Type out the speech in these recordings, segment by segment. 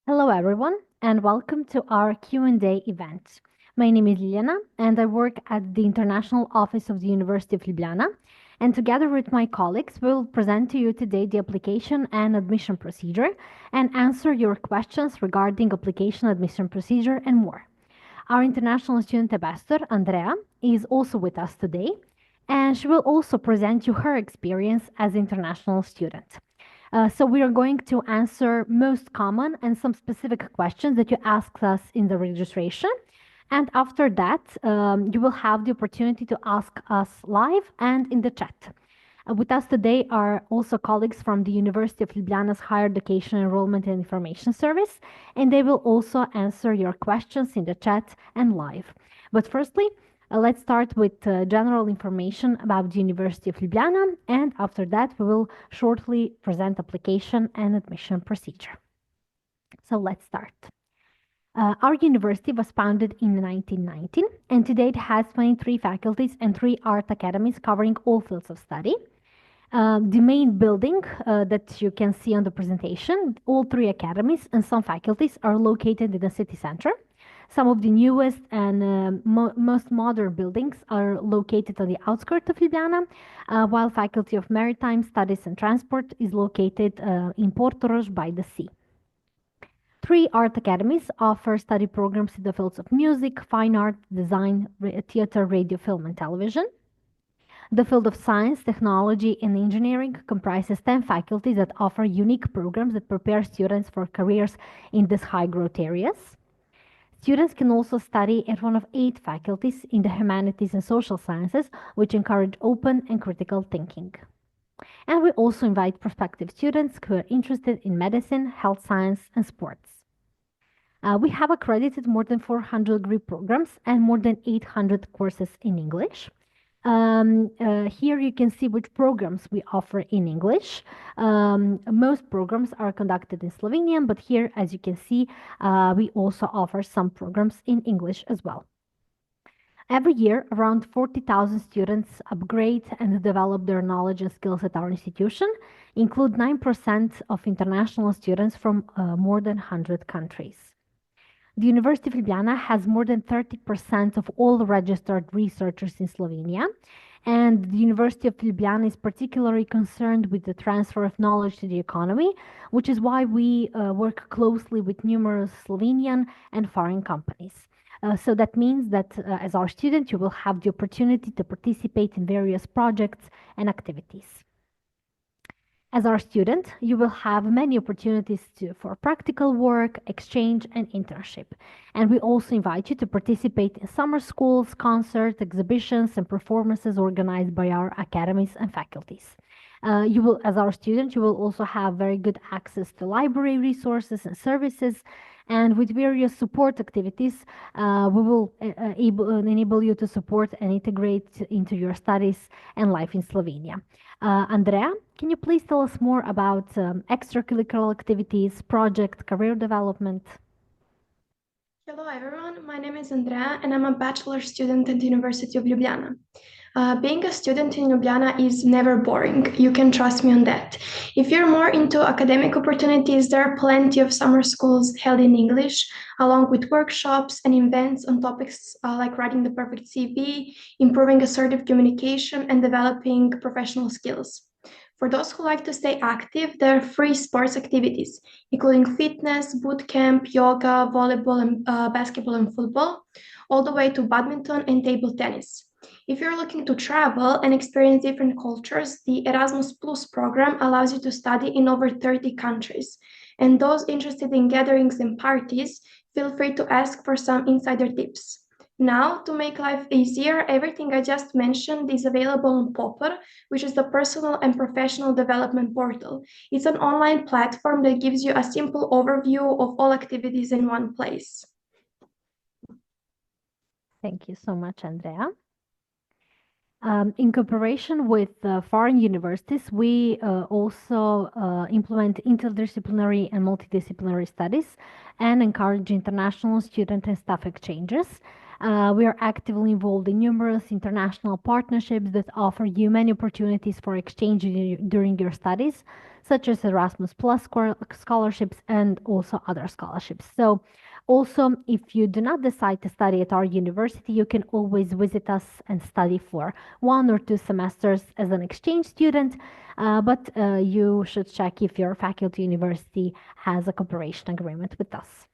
Hello, everyone, and welcome to our Q&A event. My name is Liliana, and I work at the International Office of the University of Ljubljana. And together with my colleagues, we'll present to you today the application and admission procedure and answer your questions regarding application, admission procedure, and more. Our international student ambassador, Andrea, is also with us today, and she will also present you her experience as international student. So we are going to answer most common and some specific questions that you asked us in the registration. And after that, you will have the opportunity to ask us live and in the chat. With us today are also colleagues from the University of Ljubljana's Higher Education Enrollment and Information Service, and they will also answer your questions in the chat and live. But firstly, let's start with general information about the University of Ljubljana, and after that, we will shortly present application and admission procedure. So let's start. Our university was founded in 1919, and today it has 23 faculties and 3 art academies covering all fields of study. The main building that you can see on the presentation, all 3 academies and some faculties are located in the city center. Some of the newest and most modern buildings are located on the outskirts of Ljubljana, while Faculty of Maritime Studies and Transport is located in Portorož by the sea. 3 art academies offer study programs in the fields of music, fine art, design, theater, radio, film, and television. The field of science, technology, and engineering comprises 10 faculties that offer unique programs that prepare students for careers in these high growth areas. Students can also study at one of 8 faculties in the humanities and social sciences, which encourage open and critical thinking. And we also invite prospective students who are interested in medicine, health science, and sports. We have accredited more than 400 degree programs and more than 800 courses in English. Here you can see which programs we offer in English. Most programs are conducted in Slovenian, but here, as you can see, we also offer some programs in English as well. Every year, around 40,000 students upgrade and develop their knowledge and skills at our institution, include 9% of international students from more than 100 countries. The University of Ljubljana has more than 30% of all registered researchers in Slovenia, and the University of Ljubljana is particularly concerned with the transfer of knowledge to the economy, which is why we work closely with numerous Slovenian and foreign companies. So that means that as our student, you will have the opportunity to participate in various projects and activities. As our student, you will have many opportunities for practical work, exchange, and internship. And we also invite you to participate in summer schools, concerts, exhibitions, and performances organized by our academies and faculties. As our student, you will also have very good access to library resources and services. And with various support activities, we will enable you to support and integrate into your studies and life in Slovenia. Andrea, can you please tell us more about extracurricular activities, project, career development? Hello everyone, my name is Andrea and I'm a bachelor student at the University of Ljubljana. Being a student in Ljubljana is never boring, you can trust me on that. If you're more into academic opportunities, there are plenty of summer schools held in English, along with workshops and events on topics like writing the perfect CV, improving assertive communication, and developing professional skills. For those who like to stay active, there are free sports activities, including fitness, boot camp, yoga, volleyball, and basketball and football, all the way to badminton and table tennis. If you're looking to travel and experience different cultures, the Erasmus Plus program allows you to study in over 30 countries. And those interested in gatherings and parties, feel free to ask for some insider tips. Now, to make life easier, everything I just mentioned is available on Popper, which is the personal and professional development portal. It's an online platform that gives you a simple overview of all activities in one place. Thank you so much, Andrea. In cooperation with foreign universities, we also implement interdisciplinary and multidisciplinary studies and encourage international student and staff exchanges. We are actively involved in numerous international partnerships that offer you many opportunities for exchange during your studies, such as Erasmus Plus scholarships and also other scholarships. So also, if you do not decide to study at our university, you can always visit us and study for 1 or 2 semesters as an exchange student, but you should check if your faculty university has a cooperation agreement with us.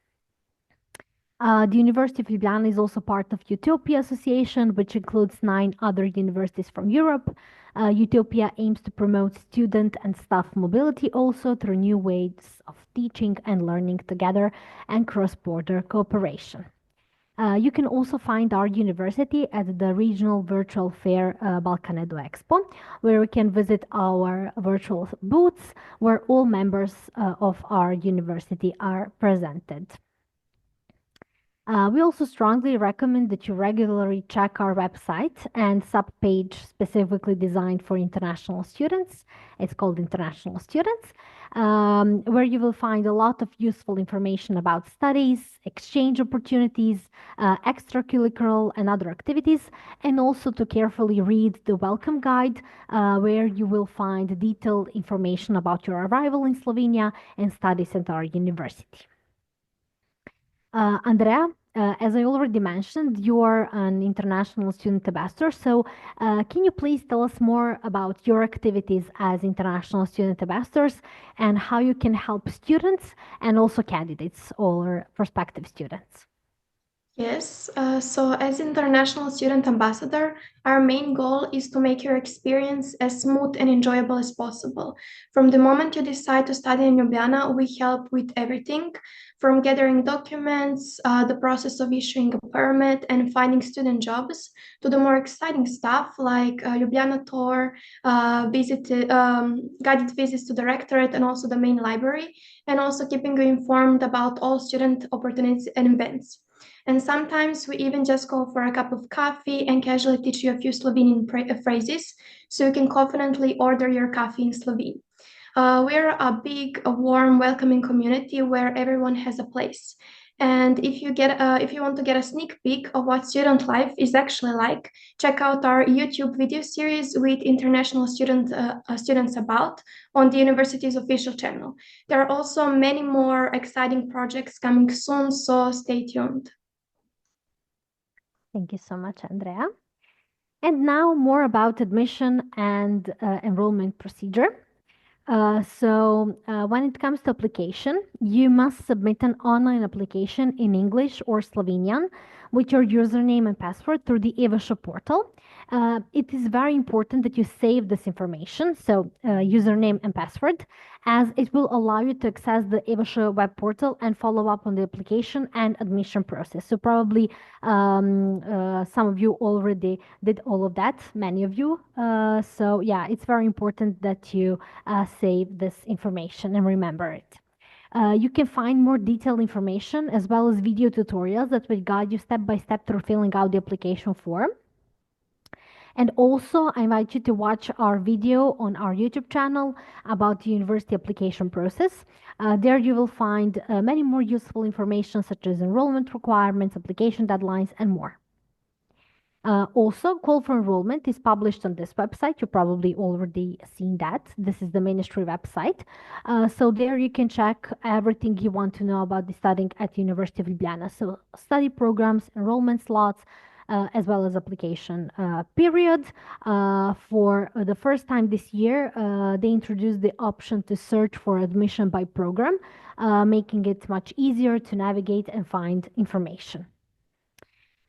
The University of Ljubljana is also part of Utopia Association, which includes 9 other universities from Europe. Utopia aims to promote student and staff mobility also through new ways of teaching and learning together and cross-border cooperation. You can also find our university at the regional virtual fair Balcanedo Expo, where we can visit our virtual booths where all members of our university are presented. We also strongly recommend that you regularly check our website and subpage specifically designed for international students. It's called International Students, where you will find a lot of useful information about studies, exchange opportunities, extracurricular and other activities, and also to carefully read the welcome guide, where you will find detailed information about your arrival in Slovenia and studies at our university. Andrea, as I already mentioned, you are an international student ambassador. So, can you please tell us more about your activities as international student ambassadors and how you can help students and also candidates or prospective students? Yes, so as international student ambassador, our main goal is to make your experience as smooth and enjoyable as possible. From the moment you decide to study in Ljubljana, we help with everything from gathering documents, the process of issuing a permit and finding student jobs, to the more exciting stuff like Ljubljana tour, guided visits to the rectorate and also the main library, and also keeping you informed about all student opportunities and events. And sometimes we even just go for a cup of coffee and casually teach you a few Slovenian phrases so you can confidently order your coffee in Slovene. We're a big, warm, welcoming community where everyone has a place. And if you want to get a sneak peek of what student life is actually like, check out our YouTube video series with international students about on the university's official channel. There are also many more exciting projects coming soon, so stay tuned. Thank you so much, Andrea. And now more about admission and enrollment procedure. When it comes to application, you must submit an online application in English or Slovenian with your username and password through the EVASHO portal. It is very important that you save this information, so username and password, as it will allow you to access the EVASHO web portal and follow up on the application and admission process. So probably some of you already did all of that, many of you. So yeah, it's very important that you save this information and remember it. You can find more detailed information as well as video tutorials that will guide you step by step through filling out the application form. And also, I invite you to watch our video on our YouTube channel about the university application process. There you will find many more useful information such as enrollment requirements, application deadlines, and more. Also, call for enrollment is published on this website. You probably already seen that. This is the ministry website. So there you can check everything you want to know about the studying at University of Ljubljana. So study programs, enrollment slots, as well as application period. For the first time this year, they introduced the option to search for admission by program, making it much easier to navigate and find information.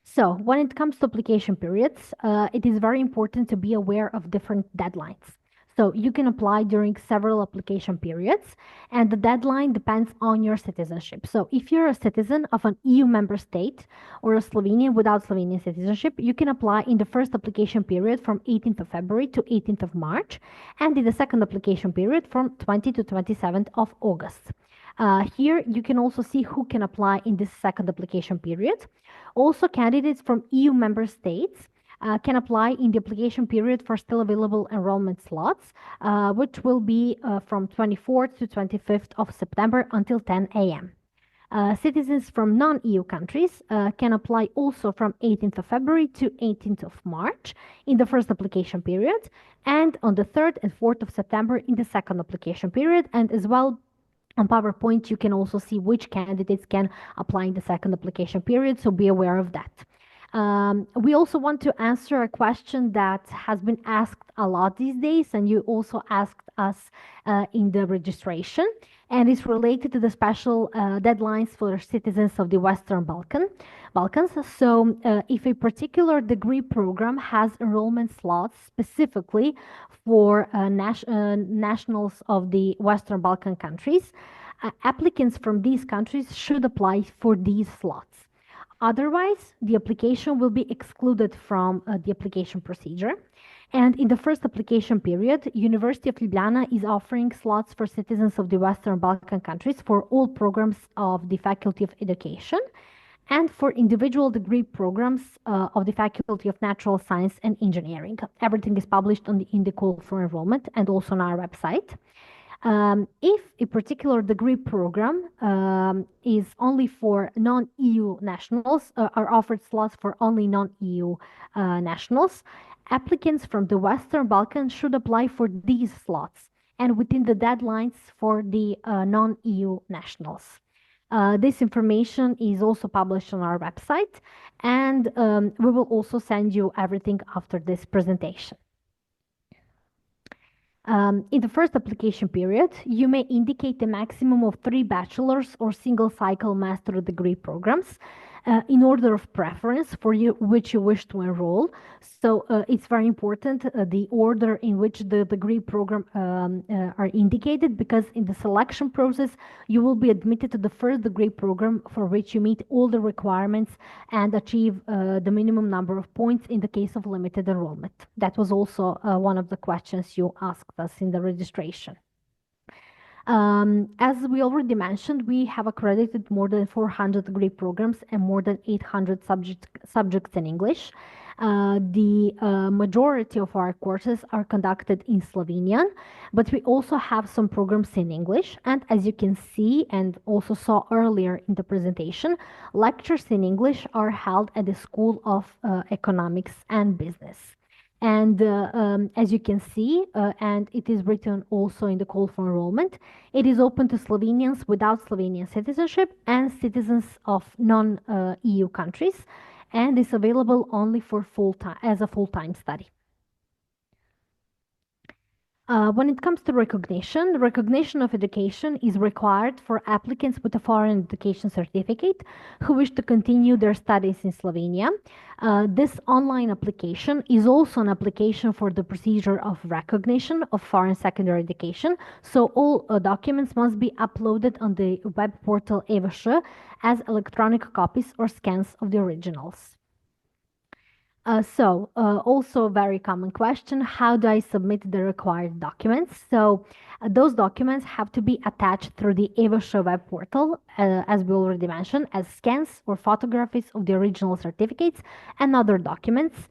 So when it comes to application periods, it is very important to be aware of different deadlines. So you can apply during several application periods, and the deadline depends on your citizenship. So if you're a citizen of an EU member state or a Slovenian without Slovenian citizenship, you can apply in the first application period from 18th of February to 18th of March, and in the second application period from 20 to 27th of August. Here you can also see who can apply in this second application period. Also, candidates from EU member states can apply in the application period for still available enrollment slots, which will be from 24th to 25th of September until 10 a.m. Citizens from non-EU countries can apply also from 18th of February to 18th of March in the first application period, and on the 3rd and 4th of September in the second application period. And as well, on PowerPoint, you can also see which candidates can apply in the second application period, so be aware of that. We also want to answer a question that has been asked a lot these days, and you also asked us in the registration, and it's related to the special deadlines for citizens of the Western Balkans. So, if a particular degree program has enrollment slots specifically for nationals of the Western Balkan countries, applicants from these countries should apply for these slots. Otherwise, the application will be excluded from the application procedure. And in the first application period, University of Ljubljana is offering slots for citizens of the Western Balkan countries for all programs of the Faculty of Education and for individual degree programs of the Faculty of Natural Science and Engineering. Everything is published in the call for enrollment and also on our website. If a particular degree program is only for non-EU nationals, are offered slots for only non-EU nationals, applicants from the Western Balkans should apply for these slots and within the deadlines for the non-EU nationals. This information is also published on our website, and we will also send you everything after this presentation. In the first application period, you may indicate a maximum of 3 bachelor's or single cycle master degree programs in order of preference for you, which you wish to enroll. So it's very important the order in which the degree program are indicated, because in the selection process, you will be admitted to the first degree program for which you meet all the requirements and achieve the minimum number of points in the case of limited enrollment. That was also one of the questions you asked us in the registration. As we already mentioned, we have accredited more than 400 degree programs and more than 800 subjects in English. The majority of our courses are conducted in Slovenian, but we also have some programs in English. And as you can see and also saw earlier in the presentation, lectures in English are held at the School of Economics and Business. And as you can see, and it is written also in the call for enrollment, it is open to Slovenians without Slovenian citizenship and citizens of non-EU countries, and is available only for as a full-time study. When it comes to recognition of education is required for applicants with a foreign education certificate who wish to continue their studies in Slovenia. This online application is also an application for the procedure of recognition of foreign secondary education. So all documents must be uploaded on the web portal EVŠ as electronic copies or scans of the originals. Also a very common question, how do I submit the required documents? So those documents have to be attached through the EVŠ web portal, as we already mentioned, as scans or photographies of the original certificates and other documents.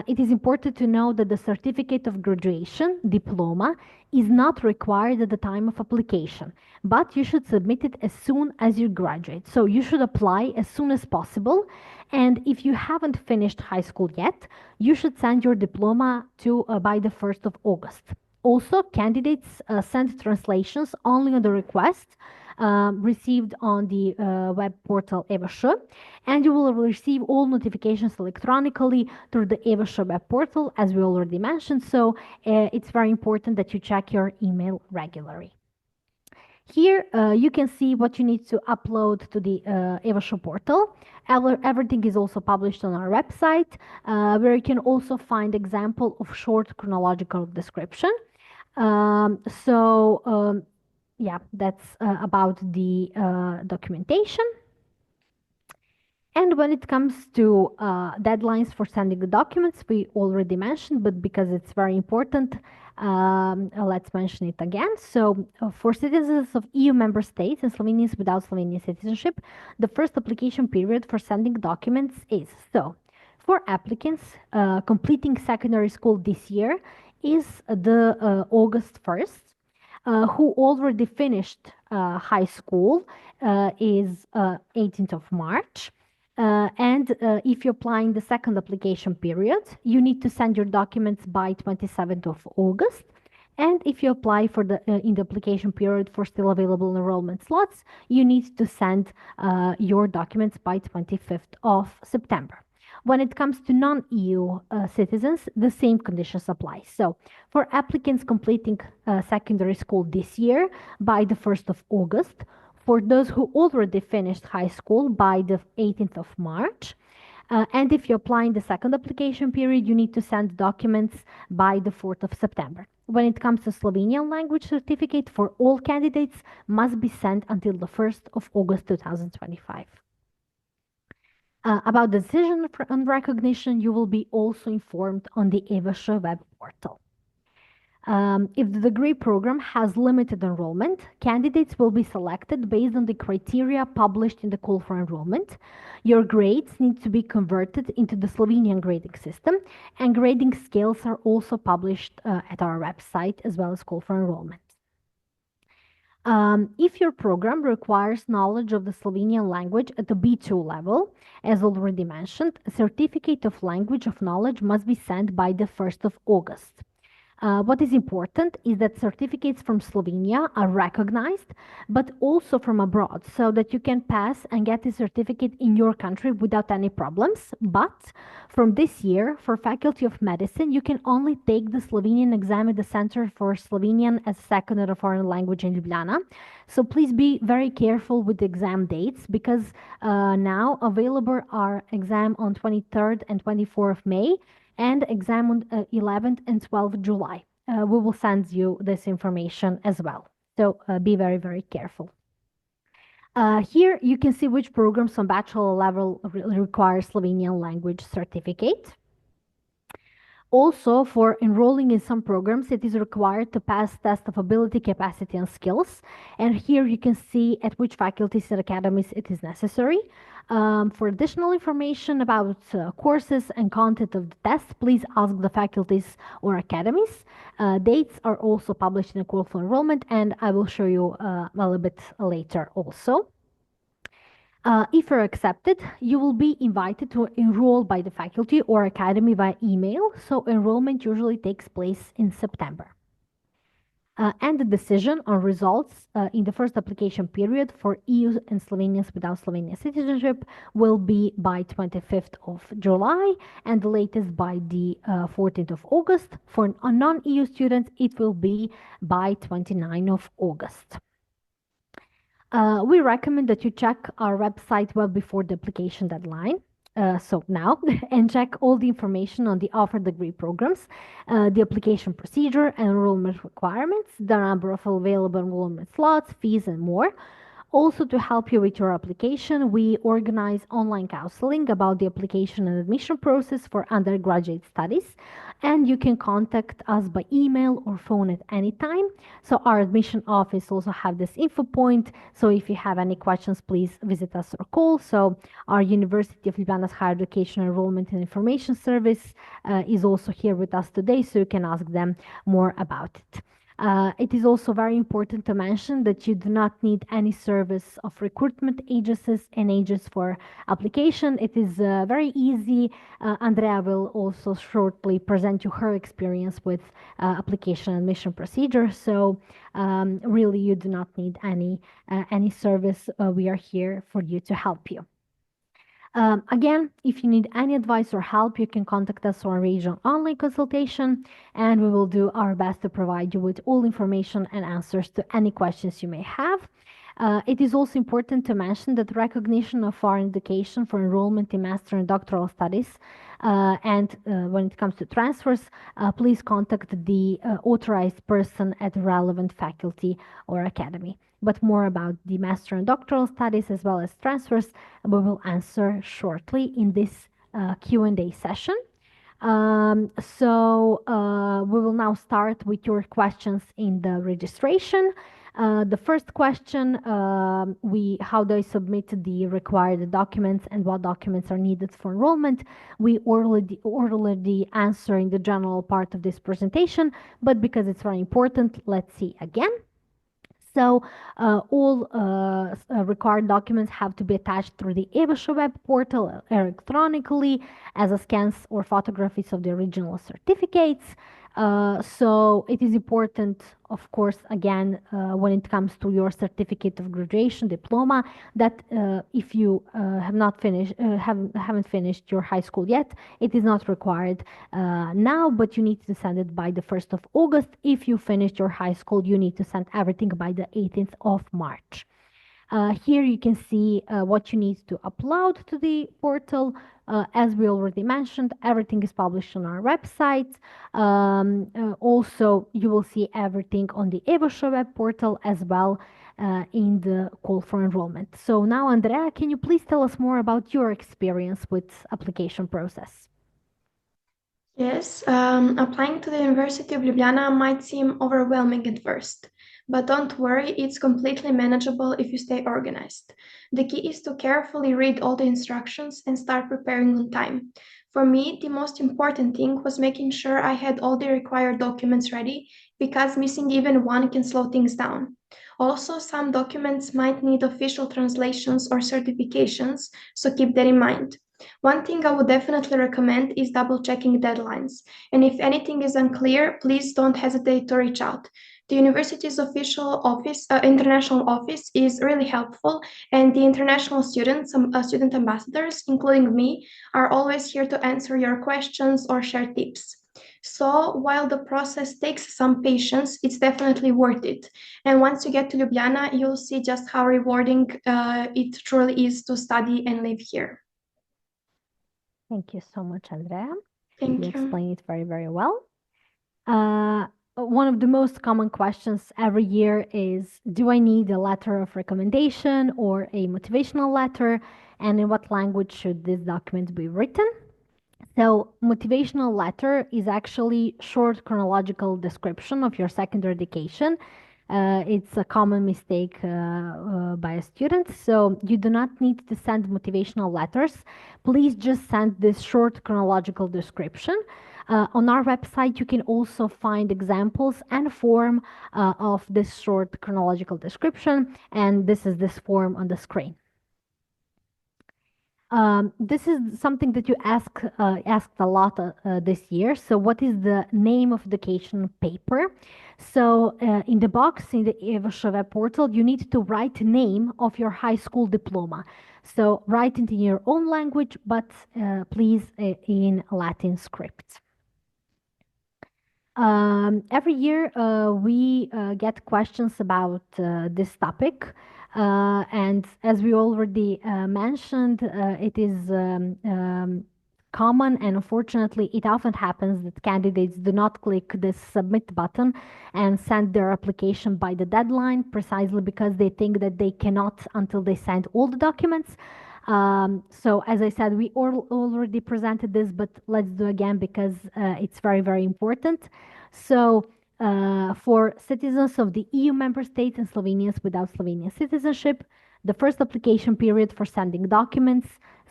It is important to know that the certificate of graduation, diploma, is not required at the time of application, but you should submit it as soon as you graduate. So you should apply as soon as possible. And if you haven't finished high school yet, you should send your diploma to by the 1st of August. Also, candidates send translations only on the request received on the web portal EVŠ, and you will receive all notifications electronically through the EVŠ web portal, as we already mentioned. So it's very important that you check your email regularly. Here you can see what you need to upload to the EVŠ portal. Everything is also published on our website, where you can also find example of short chronological description. Yeah, that's about the documentation. And when it comes to deadlines for sending the documents, we already mentioned, but because it's very important, let's mention it again. So for citizens of EU member states and Slovenians without Slovenian citizenship, the first application period for sending documents is, so for applicants completing secondary school this year is the August 1st. Who already finished high school is 18th of March. And if you apply in the second application period, you need to send your documents by 27th of August. And if you apply for the in the application period for still available enrollment slots, you need to send your documents by 25th of September. When it comes to non-EU citizens, the same conditions apply. So for applicants completing secondary school this year by the 1st of August, for those who already finished high school by the 18th of March, and if you apply in the second application period, you need to send documents by the 4th of September. When it comes to Slovenian language certificate for all candidates must be sent until the 1st of August 2025. About the decision on recognition, you will be also informed on the EVASH web portal. If the degree program has limited enrollment, candidates will be selected based on the criteria published in the call for enrollment. Your grades need to be converted into the Slovenian grading system, and grading scales are also published at our website as well as call for enrollment. If your program requires knowledge of the Slovenian language at the B2 level, as already mentioned, a certificate of language of knowledge must be sent by the 1st of August. What is important is that certificates from Slovenia are recognized, but also from abroad, so that you can pass and get a certificate in your country without any problems. But from this year, for Faculty of Medicine, you can only take the Slovenian exam at the Center for Slovenian as a Second or Foreign Language in Ljubljana. So please be very careful with the exam dates, because now available are exam on 23rd and 24th of May, and exam on 11th and 12th July. We will send you this information as well. So be very, very careful. Here you can see which programs on bachelor level require Slovenian language certificate. Also, for enrolling in some programs, it is required to pass test of ability, capacity, and skills. And here you can see at which faculties and academies it is necessary. For additional information about courses and content of the test, please ask the faculties or academies. Dates are also published in a call for enrollment, and I will show you a little bit later also. If you're accepted, you will be invited to enroll by the faculty or academy by email, so enrollment usually takes place in September. And the decision on results in the first application period for EU and Slovenians without Slovenian citizenship will be by 25th of July, and the latest by the 14th of August. For non-EU students, it will be by 29th of August. We recommend that you check our website well before the application deadline. So now, and check all the information on the offered degree programs, the application procedure, enrollment requirements, the number of available enrollment slots, fees, and more. Also, to help you with your application, we organize online counseling about the application and admission process for undergraduate studies, and you can contact us by email or phone at any time. So our admission office also have this info point, so if you have any questions, please visit us or call. So our University of Ljubljana's Higher Education Enrollment and Information Service is also here with us today, so you can ask them more about it. It is also very important to mention that you do not need any service of recruitment agencies and agents for application. It is very easy. Andrea will also shortly present you her experience with application and admission procedure. So really, you do not need any service. We are here for you to help you. Again, if you need any advice or help, you can contact us or arrange an online consultation, and we will do our best to provide you with all information and answers to any questions you may have. It is also important to mention that recognition of foreign education for enrollment in master and doctoral studies, and when it comes to transfers, please contact the authorized person at the relevant faculty or academy. But more about the master and doctoral studies as well as transfers, we will answer shortly in this Q&A session. We will now start with your questions in the registration. The first question, how do I submit the required documents and what documents are needed for enrollment? We already answer in the general part of this presentation, but because it's very important, let's see again. So all required documents have to be attached through the EVASHA web portal electronically as a scans or photographies of the original certificates. So it is important, of course, again, when it comes to your certificate of graduation diploma, that if you have not finished, haven't finished your high school yet, it is not required now, but you need to send it by the 1st of August. If you finished your high school, you need to send everything by the 18th of March. Here you can see what you need to upload to the portal. As we already mentioned, everything is published on our website. Also, you will see everything on the EVASHA web portal as well in the call for enrollment. So now, Andrea, can you please tell us more about your experience with application process? Yes, applying to the University of Ljubljana might seem overwhelming at first, but don't worry, it's completely manageable if you stay organized. The key is to carefully read all the instructions and start preparing on time. For me, the most important thing was making sure I had all the required documents ready, because missing even one can slow things down. Also, some documents might need official translations or certifications, so keep that in mind. One thing I would definitely recommend is double checking deadlines. And if anything is unclear, please don't hesitate to reach out. The university's official office, international office, is really helpful, and the international students, student ambassadors, including me, are always here to answer your questions or share tips. So while the process takes some patience, it's definitely worth it. And once you get to Ljubljana, you'll see just how rewarding it truly is to study and live here. Thank you so much, Andrea. Thank You you. explained it very, very well. One of the most common questions every year is, do I need a letter of recommendation or a motivational letter? And in what language should this document be written? So, motivational letter is actually short chronological description of your secondary education. It's a common mistake by a student. So, you do not need to send motivational letters. Please just send this short chronological description. On our website, you can also find examples and form of this short chronological description. And this is this form on the screen. This is something that you asked a lot this year. So, what is the name of the education paper? So, in the box in the EVASHA web portal, you need to write the name of your high school diploma. So, write it in your own language, but please in Latin script. Every year we get questions about this topic. And as we already mentioned, it is common, and unfortunately, it often happens that candidates do not click the submit button and send their application by the deadline, precisely because they think that they cannot until they send all the documents. So as I said, we already presented this, but let's do again because it's very, very important. So for citizens of the EU member states and Slovenians without Slovenian citizenship, the first application period for sending documents,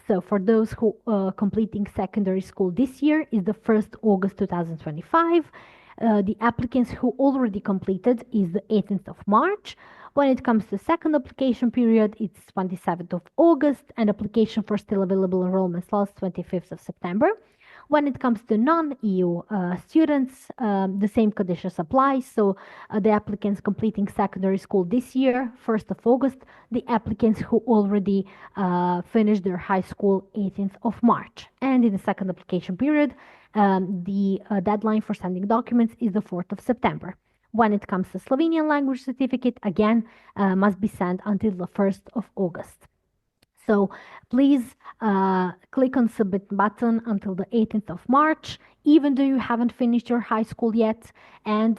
so for those who completing secondary school this year, is the 1st August 2025. The applicants who already completed is the 18th of March. When it comes to second application period, it's 27th of August, and application for still available enrollment slots 25th of September. When it comes to non-EU students, the same conditions apply. So the applicants completing secondary school this year, 1st of August, the applicants who already finished their high school 18th of March. And in the second application period, the deadline for sending documents is the 4th of September. When it comes to Slovenian language certificate, again, must be sent until the 1st of August. So please click on submit button until the 18th of March, even though you haven't finished your high school yet. And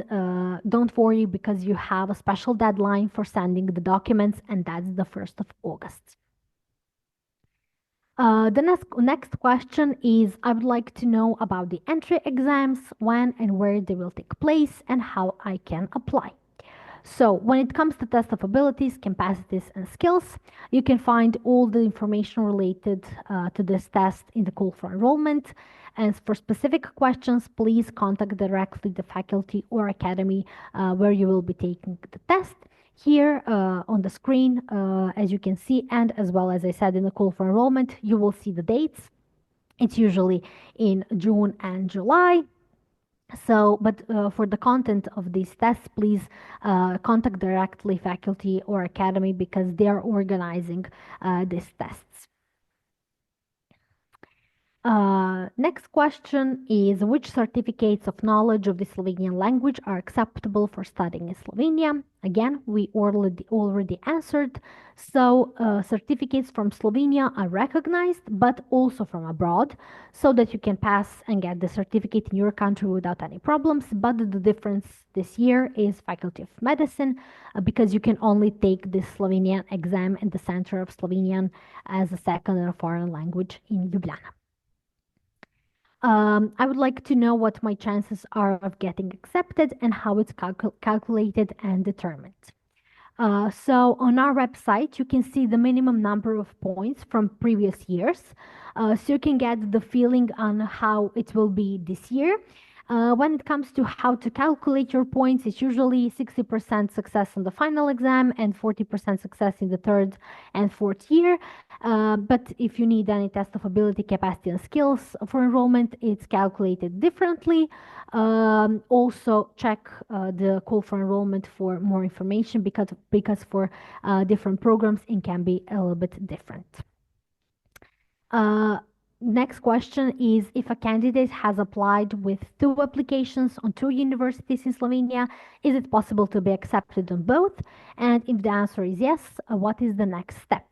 don't worry, because you have a special deadline for sending the documents, and that's the 1st of August. The next question is, I would like to know about the entry exams, when and where they will take place, and how I can apply. So when it comes to test of abilities, capacities, and skills, you can find all the information related to this test in the call for enrollment. And for specific questions, please contact directly the faculty or academy where you will be taking the test. Here on the screen, as you can see, and as well as I said in the call for enrollment, you will see the dates. It's usually in June and July. So, but for the content of these tests, please contact directly faculty or academy because they are organizing these tests. Next question is which certificates of knowledge of the Slovenian language are acceptable for studying in Slovenia? Again, we already answered. So certificates from Slovenia are recognized, but also from abroad, so that you can pass and get the certificate in your country without any problems. But the difference this year is Faculty of Medicine, because you can only take the Slovenian exam in the Center of Slovenian as a second or foreign language in Ljubljana. I would like to know what my chances are of getting accepted and how it's calculated and determined. So on our website, you can see the minimum number of points from previous years. So you can get the feeling on how it will be this year. When it comes to how to calculate your points, it's usually 60% success on the final exam and 40% success in the third and fourth year. But if you need any test of ability, capacity, and skills for enrollment, it's calculated differently. Also, check the call for enrollment for more information because for different programs, it can be a little bit different. Next question is if a candidate has applied with 2 applications on 2 universities in Slovenia, is it possible to be accepted on both? And if the answer is yes, what is the next step?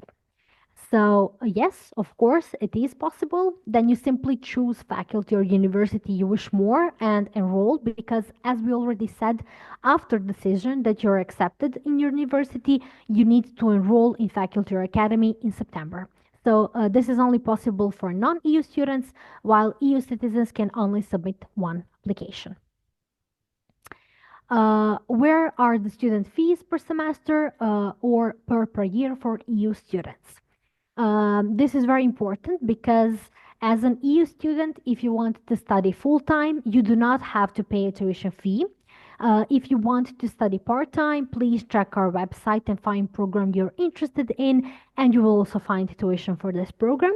So yes, of course, it is possible. Then you simply choose faculty or university you wish more and enroll because as we already said, after decision that you're accepted in your university, you need to enroll in faculty or academy in September. So this is only possible for non-EU students, while EU citizens can only submit 1 application. Where are the student fees per semester or per year for EU students? This is very important because as an EU student, if you want to study full-time, you do not have to pay a tuition fee. If you want to study part-time, please check our website and find program you're interested in, and you will also find tuition for this program.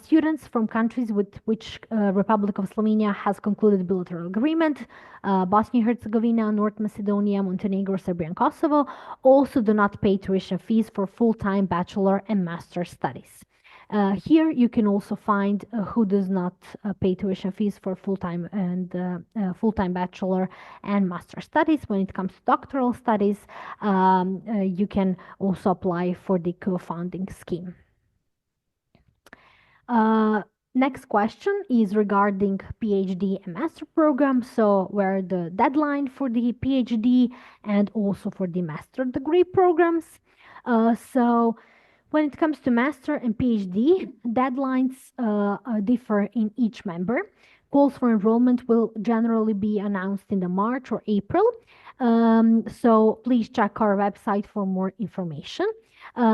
Students from countries with which Republic of Slovenia has concluded bilateral agreement, Bosnia-Herzegovina, North Macedonia, Montenegro, Serbia, and Kosovo, also do not pay tuition fees for full-time bachelor and master studies. Here you can also find who does not pay tuition fees for full-time and full-time bachelor and master studies. When it comes to doctoral studies, you can also apply for the co-funding scheme. Next question is regarding PhD and master program. So where the deadline for the PhD and also for the master degree programs. So when it comes to master and PhD, deadlines differ in each member. Calls for enrollment will generally be announced in the March or April. So please check our website for more information.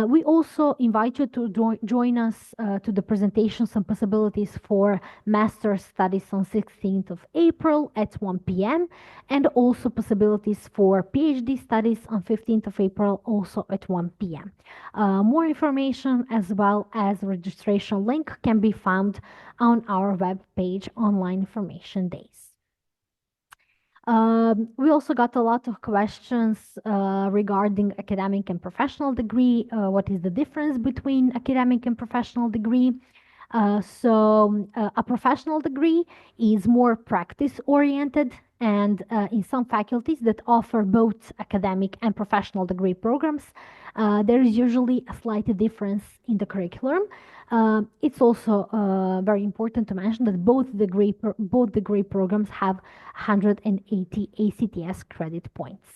We also invite you to join us to the presentations and possibilities for master studies on 16th of April at 1 p.m. and also possibilities for PhD studies on 15th of April also at 1 p.m. More information as well as registration link can be found on our web page Online Information Days. We also got a lot of questions regarding academic and professional degree. What is the difference between academic and professional degree? A professional degree is more practice oriented, and in some faculties that offer both academic and professional degree programs, there is usually a slight difference in the curriculum. It's also very important to mention that both degree programs have 180 ACTS credit points.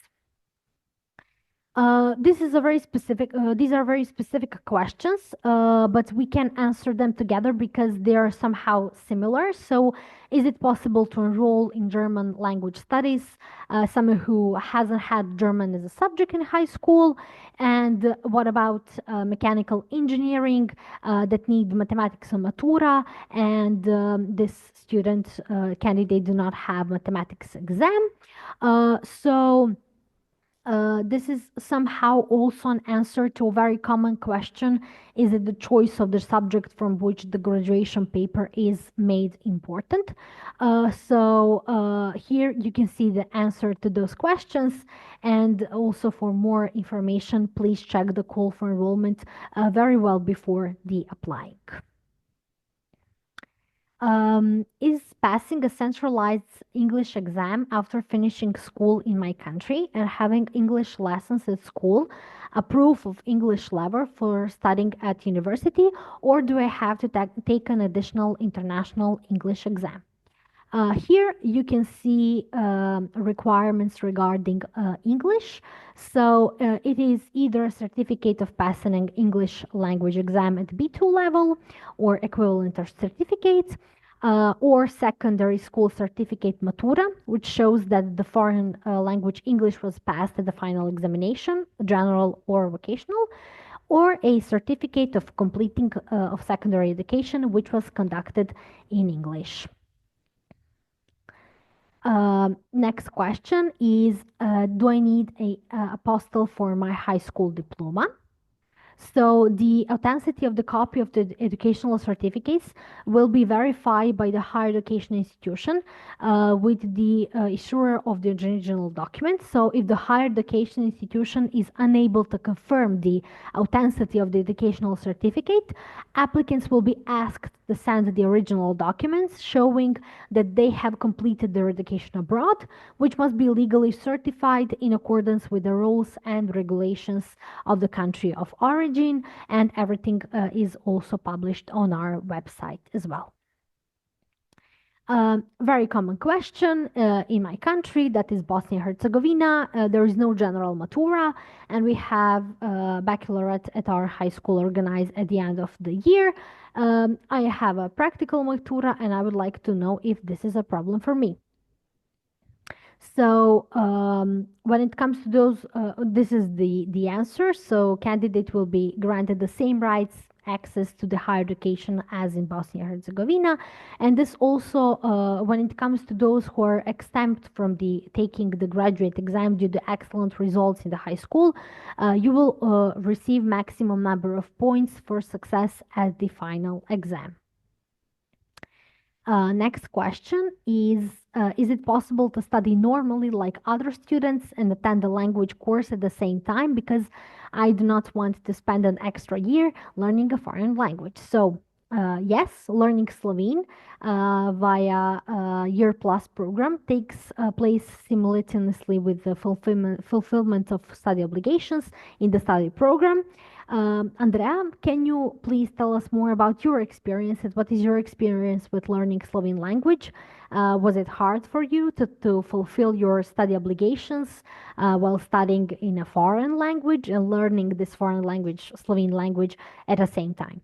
These are very specific questions, but we can answer them together because they are somehow similar. So, is it possible to enroll in German language studies? Someone who hasn't had German as a subject in high school, and what about mechanical engineering that need mathematics and matura, and this student candidate do not have mathematics exam. So This is somehow also an answer to a very common question. Is it the choice of the subject from which the graduation paper is made important? Here you can see the answer to those questions. And also for more information, please check the call for enrollment very well before the applying. Is passing a centralized English exam after finishing school in my country and having English lessons at school a proof of English level for studying at university, or do I have to take an additional international English exam? Here you can see requirements regarding English. It is either a certificate of passing an English language exam at B2 level or equivalent certificate, or secondary school certificate matura, which shows that the foreign language English was passed at the final examination, general or vocational, or a certificate of completing of secondary education, which was conducted in English. Next question is, do I need a apostle for my high school diploma? So the authenticity of the copy of the educational certificates will be verified by the higher education institution with the issuer of the original document. So if the higher education institution is unable to confirm the authenticity of the educational certificate, applicants will be asked to send the original documents showing that they have completed their education abroad, which must be legally certified in accordance with the rules and regulations of the country of origin, and everything is also published on our website as well. Very common question in my country, that is Bosnia and Herzegovina. There is no general matura, and we have baccalaureate at our high school organized at the end of the year. I have a practical matura, and I would like to know if this is a problem for me. So when it comes to those, this is the answer. So candidate will be granted the same rights, access to the higher education as in Bosnia and Herzegovina. And this also, when it comes to those who are exempt from the taking the graduate exam due to excellent results in the high school, you will receive maximum number of points for success at the final exam. Next question is it possible to study normally like other students and attend the language course at the same time? Because I do not want to spend an extra year learning a foreign language. So yes, learning Slovene via year plus program takes place simultaneously with the fulfillment of study obligations in the study program. Andrea, can you please tell us more about your experiences? What is your experience with learning Slovene language? Was it hard for you to fulfill your study obligations while studying in a foreign language and learning this foreign language, Slovene language, at the same time?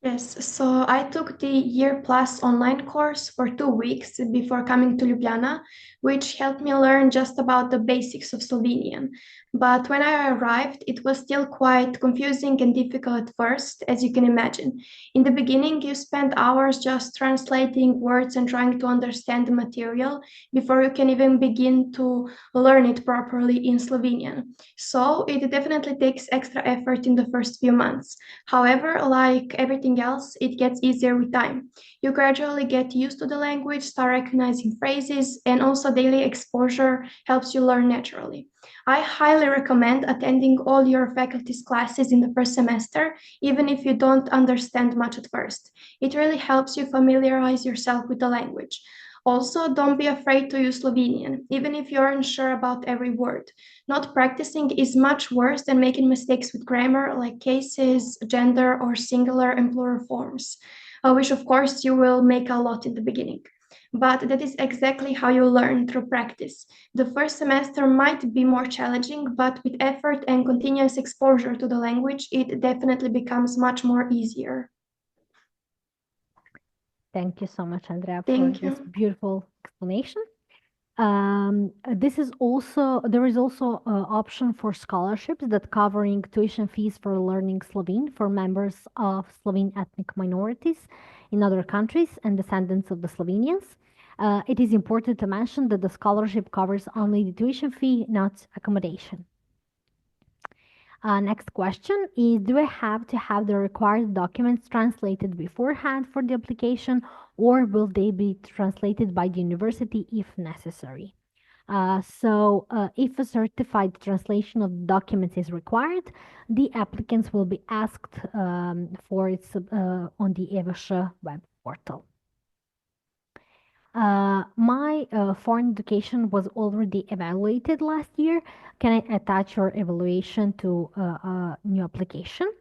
Yes, so I took the year plus online course for 2 weeks before coming to Ljubljana, which helped me learn just about the basics of Slovenian. But when I arrived, it was still quite confusing and difficult at first, as you can imagine. In the beginning, you spend hours just translating words and trying to understand the material before you can even begin to learn it properly in Slovenian. So it definitely takes extra effort in the first few months. However, like everything else, it gets easier with time. You gradually get used to the language, start recognizing phrases, and also daily exposure helps you learn naturally. I highly recommend attending all your faculty's classes in the first semester, even if you don't understand much at first. It really helps you familiarize yourself with the language. Also, don't be afraid to use Slovenian, even if you're unsure about every word. Not practicing is much worse than making mistakes with grammar, like cases, gender, or singular and plural forms, which of course you will make a lot in the beginning. But that is exactly how you learn through practice. The first semester might be more challenging, but with effort and continuous exposure to the language, it definitely becomes much more easier. Thank you so much, Andrea, for Thank this you. beautiful explanation. There is also an option for scholarships that covering tuition fees for learning Slovene for members of Slovene ethnic minorities in other countries and descendants of the Slovenians. It is important to mention that the scholarship covers only the tuition fee, not accommodation. Next question is, do I have to have the required documents translated beforehand for the application, or will they be translated by the university if necessary? If a certified translation of documents is required, the applicants will be asked for it on the EVASH web portal. My foreign education was already evaluated last year. Can I attach your evaluation to a new application?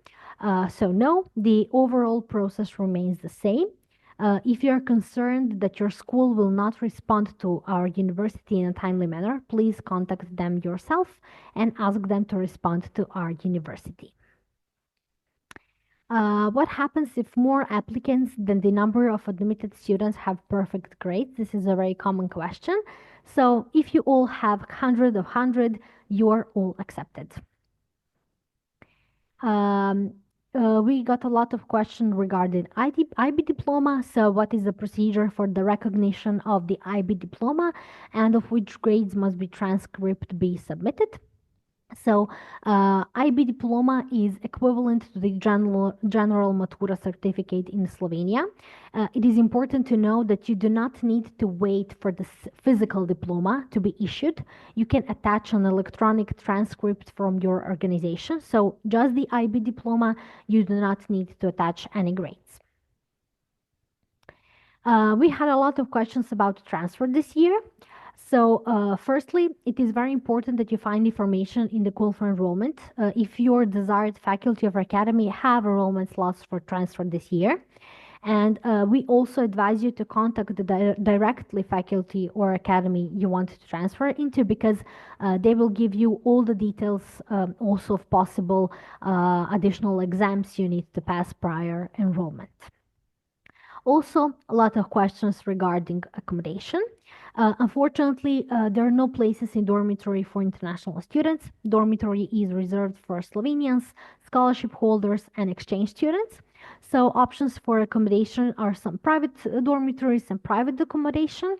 No, the overall process remains the same. If you're concerned that your school will not respond to our university in a timely manner, please contact them yourself and ask them to respond to our university. What happens if more applicants than the number of admitted students have perfect grades? This is a very common question. So if you all have 100 of 100, you're all accepted. We got a lot of questions regarding IB diploma. So what is the procedure for the recognition of the IB diploma, and of which grades must be transcript be submitted? So IB diploma is equivalent to the general matura certificate in Slovenia. It is important to know that you do not need to wait for the physical diploma to be issued. You can attach an electronic transcript from your organization. So just the IB diploma, you do not need to attach any grades. We had a lot of questions about transfer this year. So firstly, it is very important that you find information in the call for enrollment. If your desired faculty or academy have enrollment slots for transfer this year. And we also advise you to contact the directly faculty or academy you want to transfer into, because they will give you all the details also of possible additional exams you need to pass prior enrollment. Also, a lot of questions regarding accommodation. Unfortunately, there are no places in dormitory for international students. Dormitory is reserved for Slovenians, scholarship holders, and exchange students. So options for accommodation are some private dormitories and private accommodation.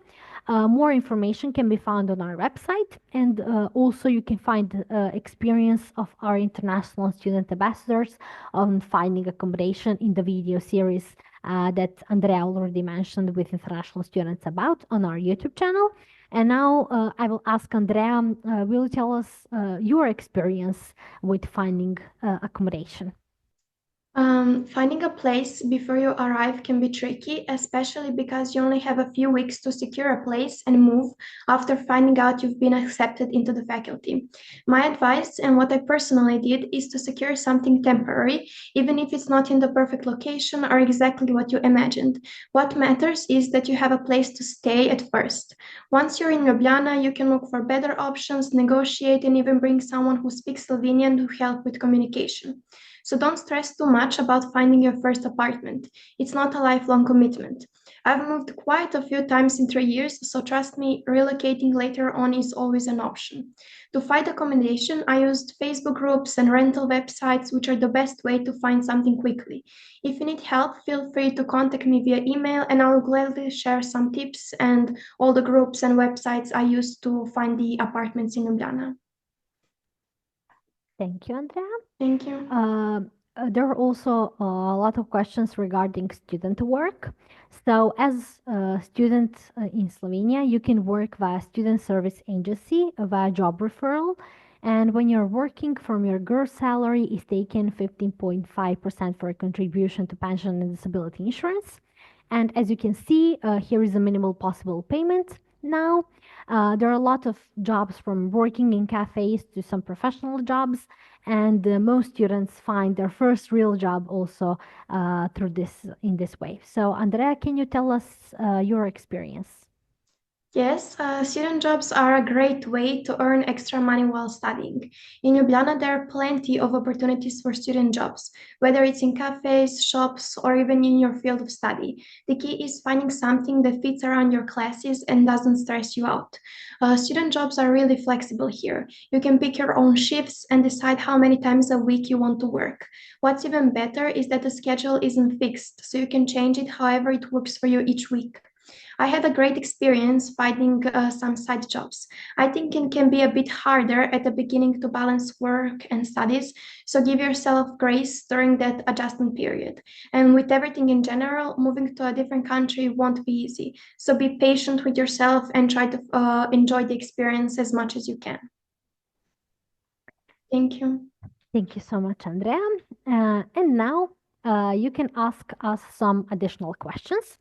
More information can be found on our website, and also you can find experience of our international student ambassadors on finding accommodation in the video series that Andrea already mentioned with international students about on our YouTube channel. And now I will ask Andrea, will you tell us your experience with finding accommodation? Finding a place before you arrive can be tricky, especially because you only have a few weeks to secure a place and move after finding out you've been accepted into the faculty. My advice, and what I personally did, is to secure something temporary, even if it's not in the perfect location or exactly what you imagined. What matters is that you have a place to stay at first. Once you're in Ljubljana, you can look for better options, negotiate, and even bring someone who speaks Slovenian to help with communication. So don't stress too much about finding your first apartment. It's not a lifelong commitment. I've moved quite a few times in 3 years, so trust me, relocating later on is always an option. To find accommodation, I used Facebook groups and rental websites, which are the best way to find something quickly. If you need help, feel free to contact me via email, and I will gladly share some tips and all the groups and websites I used to find the apartments in Ljubljana. Thank you, Andrea. Thank you. There are also a lot of questions regarding student work. So as a student in Slovenia, you can work via student service agency, via job referral. And when you're working, from your gross salary is taken 15.5% for a contribution to pension and disability insurance. And as you can see, here is a minimal possible payment. Now, there are a lot of jobs, from working in cafes to some professional jobs, and most students find their first real job also in this way. So, Andrea, can you tell us your experience? Yes, student jobs are a great way to earn extra money while studying. In Ljubljana, there are plenty of opportunities for student jobs, whether it's in cafes, shops, or even in your field of study. The key is finding something that fits around your classes and doesn't stress you out. Student jobs are really flexible here. You can pick your own shifts and decide how many times a week you want to work. What's even better is that the schedule isn't fixed, so you can change it however it works for you each week. I had a great experience finding some side jobs. I think it can be a bit harder at the beginning to balance work and studies, so give yourself grace during that adjustment period. And with everything in general, moving to a different country won't be easy. So be patient with yourself and try to enjoy the experience as much as you can. Thank you. Thank you so much, Andrea. And now you can ask us some additional questions.